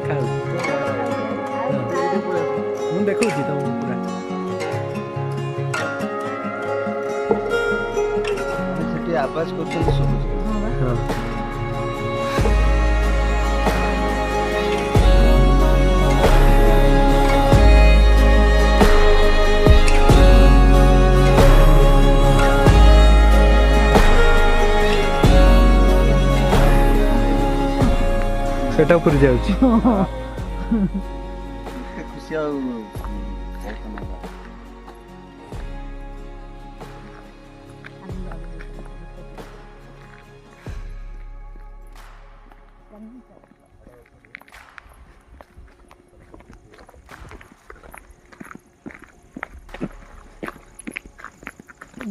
देखा ମୁଁ ଦେଖଉଛି ତମକୁ ପୁରା ସେଠି ଆବାଜ କରୁଛନ୍ତି ଶୁଭୁଛି। ହଁ ସେଟା ଉପରେ ଯାଉଛି ଖୁସି ଆଉ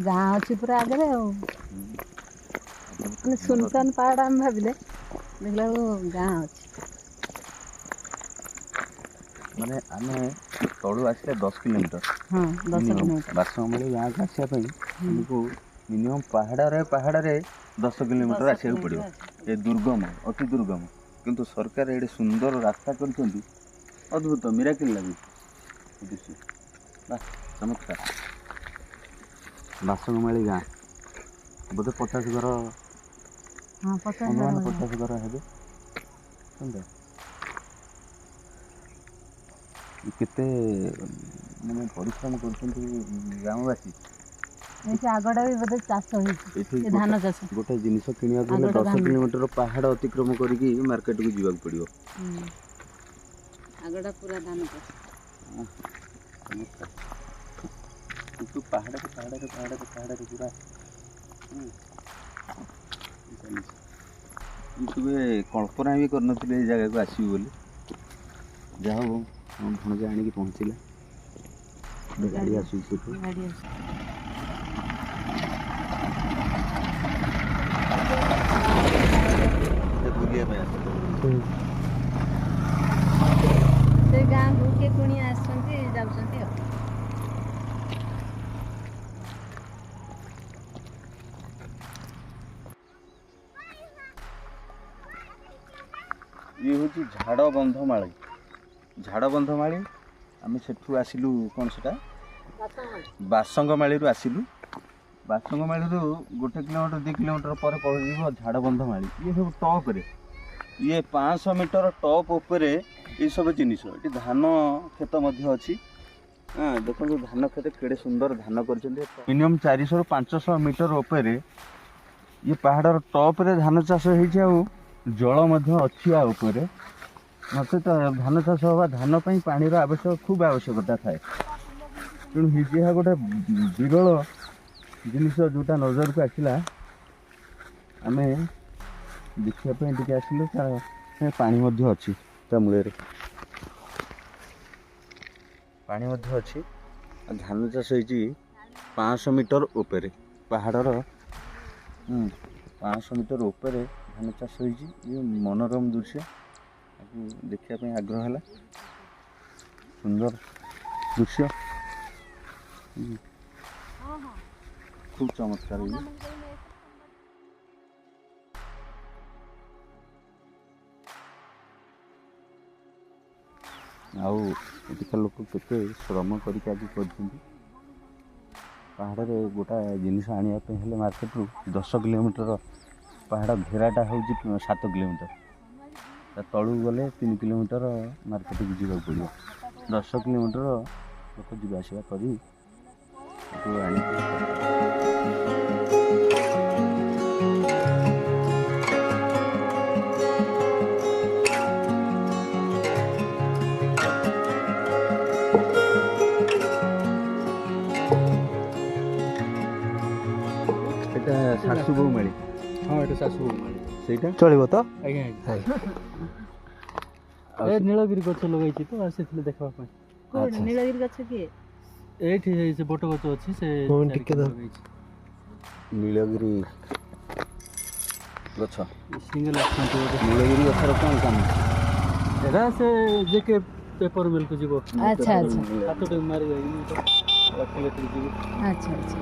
ଗାଁ ଅଛି ପୁରା ଆଗରେ ଆଉ ମାନେ ସୁନସାନ ପାହାଡ଼ ଆମେ ଭାବିଲେ ଦେଖିଲା ବେଳକୁ ଗାଁ ଅଛି। ମାନେ ଆମେ ତଳୁ ଆସିଲେ 10 କିଲୋମିଟର। ହଁ 10 କିଲୋମିଟର ବାସମଳି ଗାଁକୁ ଆସିବା ପାଇଁ ଆମକୁ ମିନିମମ୍ ପାହାଡ଼ରେ 10 କିଲୋମିଟର ଆସିବାକୁ ପଡ଼ିବ। ଏ ଦୁର୍ଗମ ଅତି ଦୁର୍ଗମ କିନ୍ତୁ ସରକାର ଏଠି ସୁନ୍ଦର ରାସ୍ତା କରିଛନ୍ତି। ଅଦ୍ଭୁତ ମିରାକିଲ୍ ଲାଗୁଛି ଦୃଶ୍ୟ ବା ଚମତ୍କାର। ବାସମଳି ଗାଁ ବୋଧେ 50 ଘର ହଁ 50 ଅନୁମାନ ଘର 50 ଘର ହେବେ। ସୁନ୍ଦର କେତେ ମାନେ ପରିଶ୍ରମ କରୁଛନ୍ତି ଗ୍ରାମବାସୀ। ଏଠି ଆଗଟା ବି ବୋଧେ ଚାଷ ହେଇଛି ଏଠି ଧାନ ଚାଷ। ଗୋଟେ ଜିନିଷ କିଣିବାକୁ ହେଲେ 10 କିଲୋମିଟର ପାହାଡ଼ ଅତିକ୍ରମ କରିକି ମାର୍କେଟକୁ ଯିବାକୁ ପଡ଼ିବ। ଆଗଟା ପୁରା ଧାନ ଚାଷ। କିନ୍ତୁ ପାହାଡ଼ରେ ପୁରା ମୁଁ କେବେ କଳ୍ପନା ବି କରିନଥିଲି ଏଇ ଜାଗାକୁ ଆସିବି ବୋଲି। ଯାହା ହଉ ଆମ ଭଣଜା ଆଣିକି ପହଞ୍ଚିଲା। ଗାଡ଼ି ଆସୁଛି ସେଠୁ। ବୁଲିବା ପାଇଁ ଆସିଥିଲେ। ସେ ଗାଁକୁ କିଏ କୁଣିଆ ଆସୁଛନ୍ତି ଯାଉଛନ୍ତି ଆଉ। ଇଏ ହେଉଛି ଝାଡ଼ବନ୍ଧମାଳି। ଝାଡ଼ବନ୍ଧମାଳି ଆମେ ସେଠୁ ଆସିଲୁ କ'ଣ ସେଟା ବାସଙ୍ଗମାଳିରୁ ଆସିଲୁ। ବାସଙ୍ଗମାଳିରୁ 1 କିଲୋମିଟର 2 କିଲୋମିଟର ପରେ ପଡ଼ିଯିବ ଝାଡ଼ବନ୍ଧମାଳି। ଇଏ ସବୁ ଟପ୍ରେ, ଇଏ 500 ମିଟର ଟପ୍ ଉପରେ ଏଇସବୁ ଜିନିଷ। ଏଠି ଧାନ କ୍ଷେତ ମଧ୍ୟ ଅଛି। ଦେଖନ୍ତୁ ଧାନ କ୍ଷେତ କେଡ଼େ ସୁନ୍ଦର ଧାନ କରିଛନ୍ତି। ମିନିମମ୍ 400ରୁ 500 ମିଟର ଉପରେ ଇଏ ପାହାଡ଼ର ଟପ୍ରେ ଧାନ ଚାଷ ହେଇଛି। ଆଉ ଜଳ ମଧ୍ୟ ଅଛି ଆ ଉପରେ। ନଚେତ ଧାନ ଚାଷ ହେବା ଧାନ ପାଇଁ ପାଣିର ଖୁବ୍ ଆବଶ୍ୟକତା ଥାଏ। ତେଣୁ ଏହା ଗୋଟେ ବିରଳ ଜିନିଷ ଯେଉଁଟା ନଜରକୁ ଆସିଲା। ଆମେ ଦେଖିବା ପାଇଁ ଟିକେ ଆସିଲୁ। ପାଣି ମଧ୍ୟ ଅଛି ତା ମୂଳରେ, ପାଣି ମଧ୍ୟ ଅଛି। ଧାନ ଚାଷ ହେଇଛି 500 ମିଟର ଉପରେ ପାହାଡ଼ର 500 ମିଟର ଉପରେ ଧାନ ଚାଷ ହେଇଛି। ଇଏ ମନୋରମ ଦୃଶ୍ୟ। ତାକୁ ଦେଖିବା ପାଇଁ ଆଗ୍ରହ ହେଲା। ସୁନ୍ଦର ଦୃଶ୍ୟ, ଖୁବ୍ ଚମତ୍କାର। ଆଉ ଏଠିକା ଲୋକ କେତେ ଶ୍ରମ କରିକି ଆଜି କରିଛନ୍ତି। ପାହାଡ଼ରେ ଗୋଟାଏ ଜିନିଷ ଆଣିବା ପାଇଁ ହେଲେ ମାର୍କେଟରୁ 10 କିଲୋମିଟର ପାହାଡ଼ ଘେରାଟା ହେଉଛି 7 କିଲୋମିଟର। ତା ତଳକୁ ଗଲେ 3 କିଲୋମିଟର ମାର୍କେଟକୁ ଯିବାକୁ ପଡ଼ିବ। 10 କିଲୋମିଟର ଲୋକ ଯିବା ଆସିବା କରି ତାକୁ ଆଣିକି ଏଇଟା ଶାଶୁ ବୋହୂ ମାଳି। ହଁ ଏଟା ଶାଶୁ ବୋହୂ ମାଳି। ସେଇଟା ଚଳିବ ତ? ଆଜ୍ଞା ଏ ନୀଳଗିରି ଗଛ ଲଗାଇଛି ତ ସେଥିରେ ଦେଖିବା ପାଇଁ। କୋଉଠି ନୀଳଗିରି ଗଛ କିଏ? ଏଇଠି ସେ ବଟ ଗଛ ଅଛି ସେ ଟିକେ ଲଗାଇଛି। ନୀଳଗିରି ଗଛ। ସିଙ୍ଗଲ ଆସୁଛନ୍ତି ଗୋଟେ। ନୀଳଗିରି ଗଛର କ'ଣ କାମ? ଏଟା ସେ ଯେକେ ପେପର ମିଲ୍କୁ ଯିବ। ଆଚ୍ଛା ଆଚ୍ଛା ହାତଟେ ମାରିବ ରଖିଲେ ଯିବ। ଆଚ୍ଛା ଆଚ୍ଛା।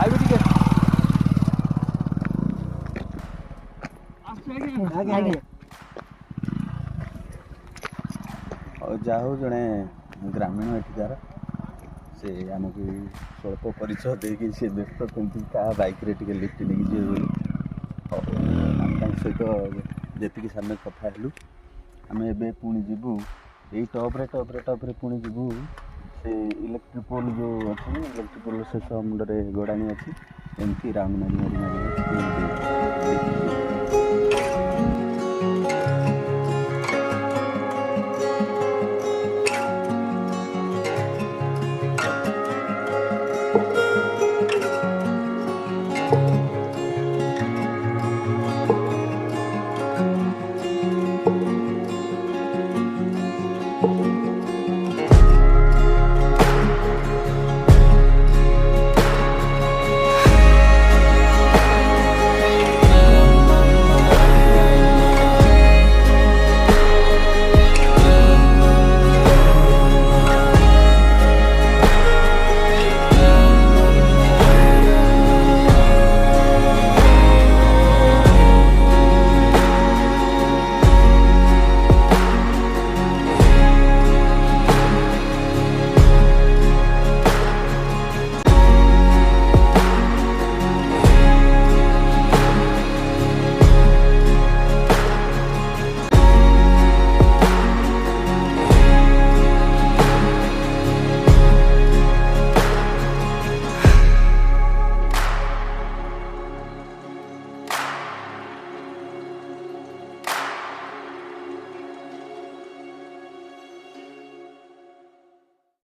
ଆଇବି ଟିକେ। ଆଜ୍ଞା ଯାହା ହଉ ଜଣେ ଗ୍ରାମୀଣ ଏଠିକାର ସେ ଆମକୁ ସ୍ୱଳ୍ପ ପରିଚୟ ଦେଇକି ସେ ବ୍ୟସ୍ତ କେମିତି କାହା ବାଇକ୍ରେ ଟିକେ ଲିଫ୍ଟ ନେଇକି ଯିବେ ବୋଲି। ହଉ ଆମେ ତାଙ୍କ ସହିତ ଯେତିକି ସମୟ କଥା ହେଲୁ ଆମେ ଏବେ ପୁଣି ଯିବୁ ଏଇ ଟପ୍ରେ ପୁଣି ଯିବୁ ସେ ଇଲେକ୍ଟ୍ରିକ୍ ପୋଲ୍ ଯେଉଁ ଅଛି ଇଲେକ୍ଟ୍ରିକ୍ ପୋଲ୍ ଶେଷ ମୁଣ୍ଡରେ ଗଡ଼ାଣି ଅଛି ଏମିତି ରାଉଣ୍ଡ ମାରି